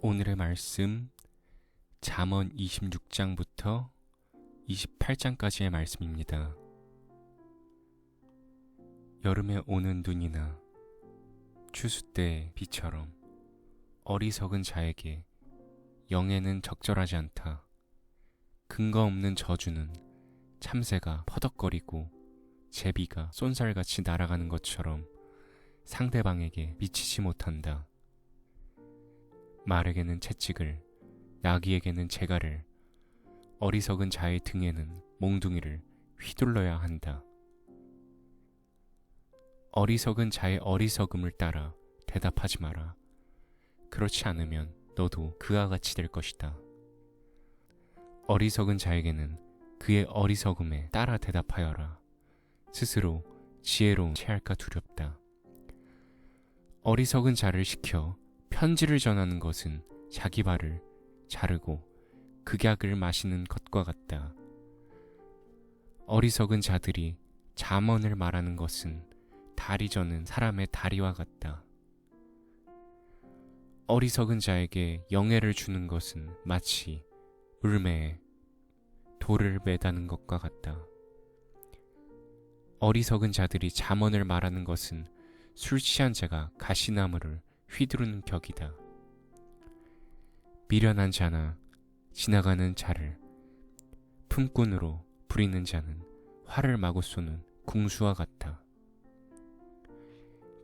오늘의 말씀 잠언 26장부터 28장까지의 말씀입니다. 여름에 오는 눈이나 추수 때의 비처럼 어리석은 자에게 영예는 적절하지 않다. 근거 없는 저주는 참새가 퍼덕거리고 제비가 쏜살같이 날아가는 것처럼 상대방에게 미치지 못한다. 말에게는 채찍을, 나귀에게는 재갈을, 어리석은 자의 등에는 몽둥이를 휘둘러야 한다. 어리석은 자의 어리석음을 따라 대답하지 마라. 그렇지 않으면 너도 그와 같이 될 것이다. 어리석은 자에게는 그의 어리석음에 따라 대답하여라. 스스로 지혜로운 체할까 두렵다. 어리석은 자를 시켜 편지를 전하는 것은 자기 발을 자르고 극약을 마시는 것과 같다. 어리석은 자들이 잠언을 말하는 것은 다리 저는 사람의 다리와 같다. 어리석은 자에게 영예를 주는 것은 마치 물매에 돌을 매다는 것과 같다. 어리석은 자들이 잠언을 말하는 것은 술 취한 자가 가시나무를 휘두르는 격이다. 미련한 자나 지나가는 자를 품꾼으로 부리는 자는 활을 마구 쏘는 궁수와 같다.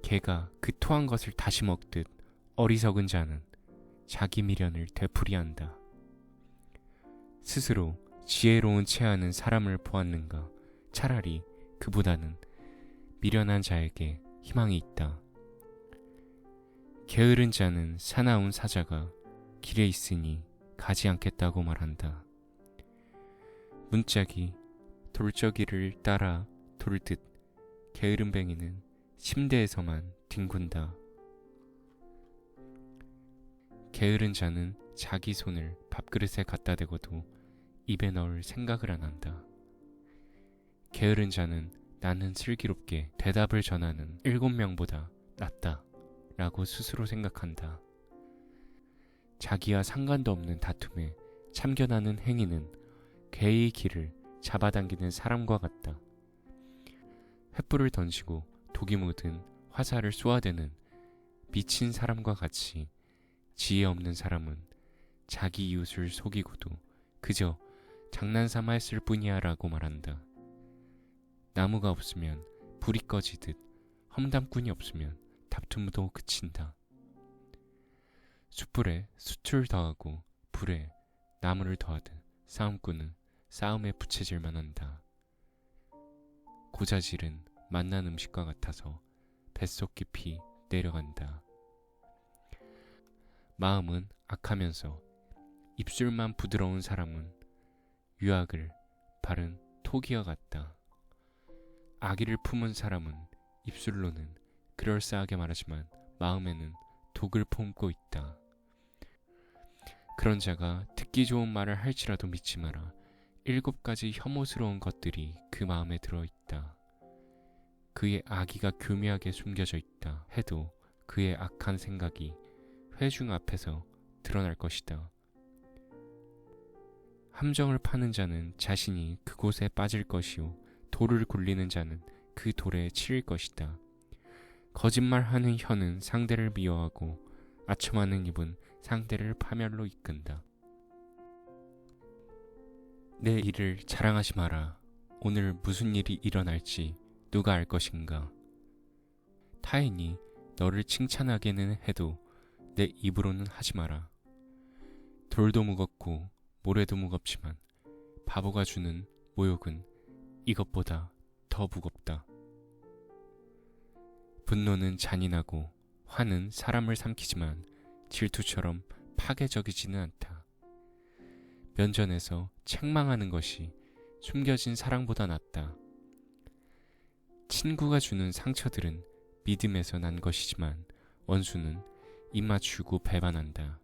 개가 그 토한 것을 다시 먹듯 어리석은 자는 자기 미련을 되풀이한다. 스스로 지혜로운 체하는 사람을 보았는가? 차라리 그보다는 미련한 자에게 희망이 있다. 게으른 자는 사나운 사자가 길에 있으니 가지 않겠다고 말한다. 문짝이 돌저기를 따라 돌듯 게으름뱅이는 침대에서만 뒹군다. 게으른 자는 자기 손을 밥그릇에 갖다 대고도 입에 넣을 생각을 안 한다. 게으른 자는 나는 슬기롭게 대답을 전하는 7명보다 낫다 라고 스스로 생각한다. 자기와 상관도 없는 다툼에 참견하는 행위는 개의 길을 잡아당기는 사람과 같다. 횃불을 던지고 독이 묻은 화살을 쏘아대는 미친 사람과 같이 지혜 없는 사람은 자기 이웃을 속이고도 그저 장난삼아 했을 뿐이야 라고 말한다. 나무가 없으면 불이 꺼지듯 험담꾼이 없으면 다툼도 그친다. 숯불에 숯을 더하고 불에 나무를 더하듯 싸움꾼은 싸움에 부채질만 한다. 고자질은 맛난 음식과 같아서 뱃속 깊이 내려간다. 마음은 악하면서 입술만 부드러운 사람은 유학을 바른 토기와 같다. 악의를 품은 사람은 입술로는 그럴싸하게 말하지만 마음에는 독을 품고 있다. 그런 자가 듣기 좋은 말을 할지라도 믿지 마라. 7가지 혐오스러운 것들이 그 마음에 들어있다. 그의 악의가 교묘하게 숨겨져 있다 해도 그의 악한 생각이 회중 앞에서 드러날 것이다. 함정을 파는 자는 자신이 그곳에 빠질 것이요 돌을 굴리는 자는 그 돌에 치일 것이다. 거짓말하는 혀는 상대를 미워하고 아첨하는 입은 상대를 파멸로 이끈다. 내 일을 자랑하지 마라. 오늘 무슨 일이 일어날지 누가 알 것인가. 타인이 너를 칭찬하게는 해도 내 입으로는 하지 마라. 돌도 무겁고 모래도 무겁지만 바보가 주는 모욕은 이것보다 더 무겁다. 분노는 잔인하고 화는 사람을 삼키지만 질투처럼 파괴적이지는 않다. 면전에서 책망하는 것이 숨겨진 사랑보다 낫다. 친구가 주는 상처들은 믿음에서 난 것이지만 원수는 입 맞추고 배반한다.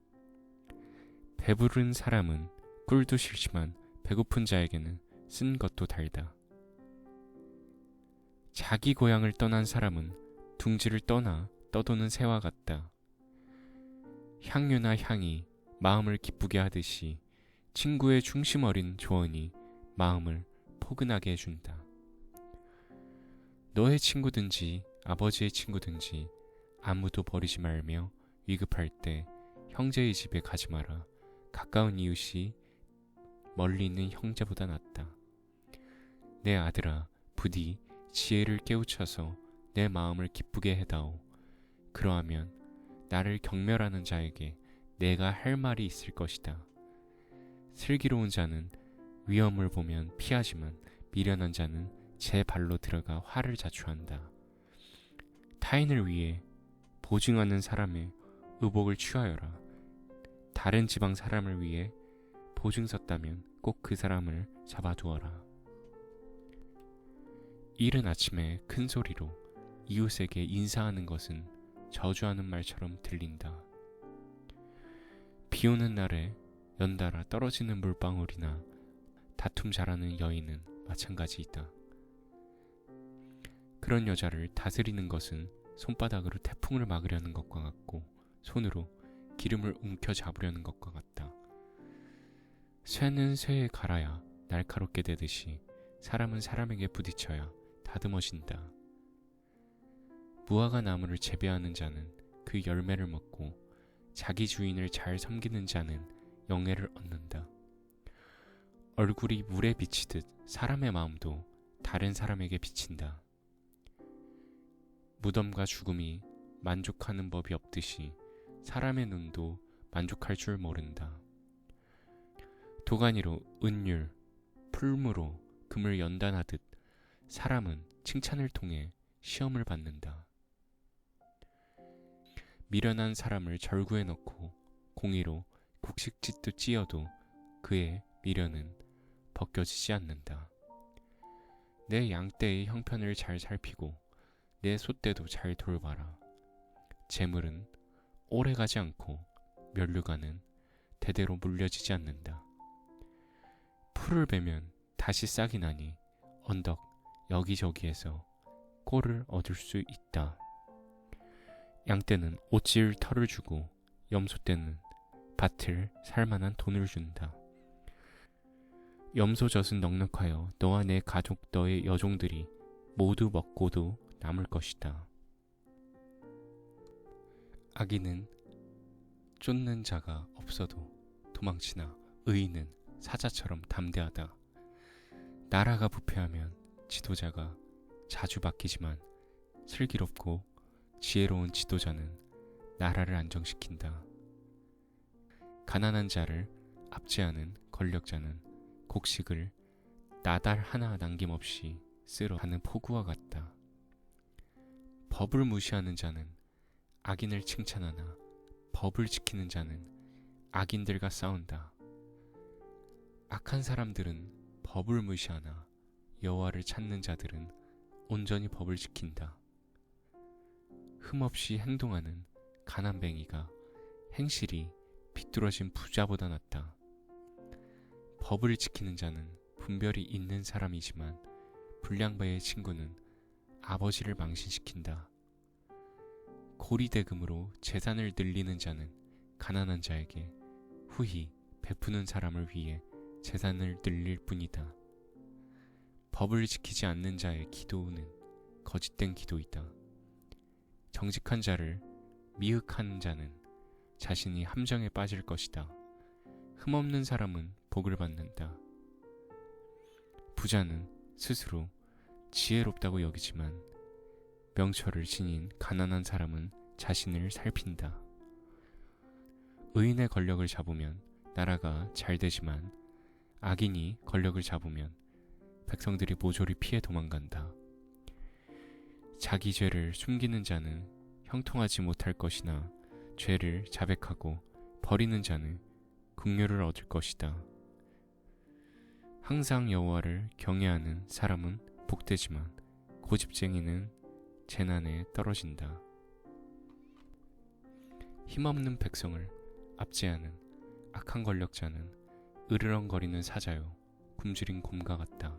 배부른 사람은 꿀도 싫지만 배고픈 자에게는 쓴 것도 달다. 자기 고향을 떠난 사람은 둥지를 떠나 떠도는 새와 같다. 향유나 향이 마음을 기쁘게 하듯이 친구의 중심 어린 조언이 마음을 포근하게 해준다. 너의 친구든지 아버지의 친구든지 아무도 버리지 말며 위급할 때 형제의 집에 가지 마라. 가까운 이웃이 멀리 있는 형제보다 낫다. 내 아들아, 부디 지혜를 깨우쳐서 내 마음을 기쁘게 해다오. 그러하면 나를 경멸하는 자에게 내가 할 말이 있을 것이다. 슬기로운 자는 위험을 보면 피하지만 미련한 자는 제 발로 들어가 화를 자초한다. 타인을 위해 보증하는 사람의 의복을 취하여라. 다른 지방 사람을 위해 보증 섰다면 꼭 그 사람을 잡아두어라. 이른 아침에 큰 소리로 이웃에게 인사하는 것은 저주하는 말처럼 들린다. 비 오는 날에 연달아 떨어지는 물방울이나 다툼 잘하는 여인은 마찬가지이다. 그런 여자를 다스리는 것은 손바닥으로 태풍을 막으려는 것과 같고 손으로 기름을 움켜 잡으려는 것과 같다. 쇠는 쇠에 갈아야 날카롭게 되듯이 사람은 사람에게 부딪혀야 다듬어진다. 무화과 나무를 재배하는 자는 그 열매를 먹고 자기 주인을 잘 섬기는 자는 영예를 얻는다. 얼굴이 물에 비치듯 사람의 마음도 다른 사람에게 비친다. 무덤과 죽음이 만족하는 법이 없듯이 사람의 눈도 만족할 줄 모른다. 도가니로 은율, 풀무로 금을 연단하듯 사람은 칭찬을 통해 시험을 받는다. 미련한 사람을 절구에 넣고 공의로 곡식짓도 찧어도 그의 미련은 벗겨지지 않는다. 내 양떼의 형편을 잘 살피고 내 소떼도 잘 돌봐라. 재물은 오래가지 않고 면류관은 대대로 물려지지 않는다. 풀을 베면 다시 싹이 나니 언덕 여기저기에서 꼴을 얻을 수 있다. 양떼는 옷질 털을 주고 염소떼는 밭을 살만한 돈을 준다. 염소젖은 넉넉하여 너와 내 가족 너의 여종들이 모두 먹고도 남을 것이다. 악인은 쫓는 자가 없어도 도망치나 의인은 사자처럼 담대하다. 나라가 부패하면 지도자가 자주 바뀌지만 슬기롭고 지혜로운 지도자는 나라를 안정시킨다. 가난한 자를 압제하는 권력자는 곡식을 나달 하나 남김없이 쓸어 가는 폭우와 같다. 법을 무시하는 자는 악인을 칭찬하나 법을 지키는 자는 악인들과 싸운다. 악한 사람들은 법을 무시하나 여호와를 찾는 자들은 온전히 법을 지킨다. 흠없이 행동하는 가난뱅이가 행실이 비뚤어진 부자보다 낫다. 법을 지키는 자는 분별이 있는 사람이지만 불량배의 친구는 아버지를 망신시킨다. 고리대금으로 재산을 늘리는 자는 가난한 자에게 후히 베푸는 사람을 위해 재산을 늘릴 뿐이다. 법을 지키지 않는 자의 기도는 거짓된 기도이다. 정직한 자를 미흡하는 자는 자신이 함정에 빠질 것이다. 흠없는 사람은 복을 받는다. 부자는 스스로 지혜롭다고 여기지만 명철을 지닌 가난한 사람은 자신을 살핀다. 의인의 권력을 잡으면 나라가 잘 되지만 악인이 권력을 잡으면 백성들이 모조리 피해 도망간다. 자기 죄를 숨기는 자는 형통하지 못할 것이나 죄를 자백하고 버리는 자는 긍휼을 얻을 것이다. 항상 여호와를 경외하는 사람은 복되지만 고집쟁이는 재난에 떨어진다. 힘없는 백성을 압제하는 악한 권력자는 으르렁거리는 사자요 굶주린 곰과 같다.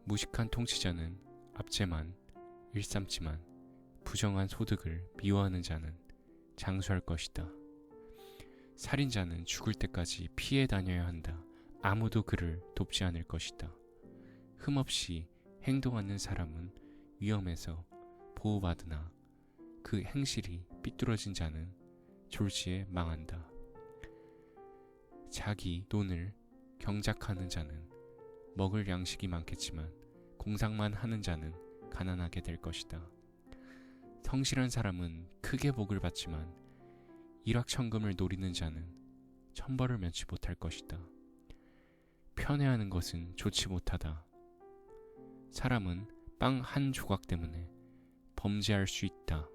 무식한 통치자는 압제만 일삼지만 부정한 소득을 미워하는 자는 장수할 것이다. 살인자는 죽을 때까지 피해 다녀야 한다. 아무도 그를 돕지 않을 것이다. 흠없이 행동하는 사람은 위험해서 보호받으나 그 행실이 삐뚤어진 자는 졸지에 망한다. 자기 돈을 경작하는 자는 먹을 양식이 많겠지만 공상만 하는 자는 가난하게 될 것이다. 성실한 사람은 크게 복을 받지만 일확천금을 노리는 자는 천벌을 면치 못할 것이다. 편애하는 것은 좋지 못하다. 사람은 빵 한 조각 때문에 범죄할 수 있다.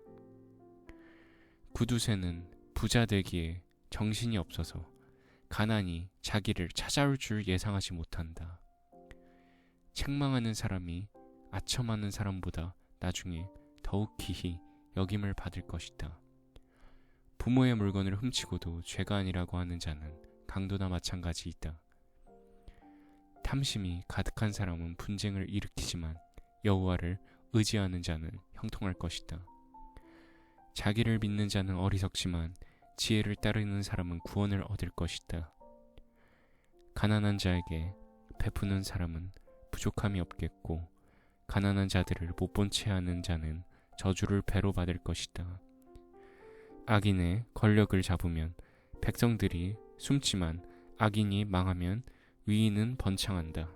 구두쇠는 부자 되기에 정신이 없어서 가난이 자기를 찾아올 줄 예상하지 못한다. 책망하는 사람이 아첨하는 사람보다 나중에 더욱 기히 여김을 받을 것이다. 부모의 물건을 훔치고도 죄가 아니라고 하는 자는 강도나 마찬가지이다. 탐심이 가득한 사람은 분쟁을 일으키지만 여호와를 의지하는 자는 형통할 것이다. 자기를 믿는 자는 어리석지만 지혜를 따르는 사람은 구원을 얻을 것이다. 가난한 자에게 베푸는 사람은 부족함이 없겠고 가난한 자들을 못 본 채 하는 자는 저주를 배로 받을 것이다. 악인의 권력을 잡으면 백성들이 숨지만 악인이 망하면 위인은 번창한다.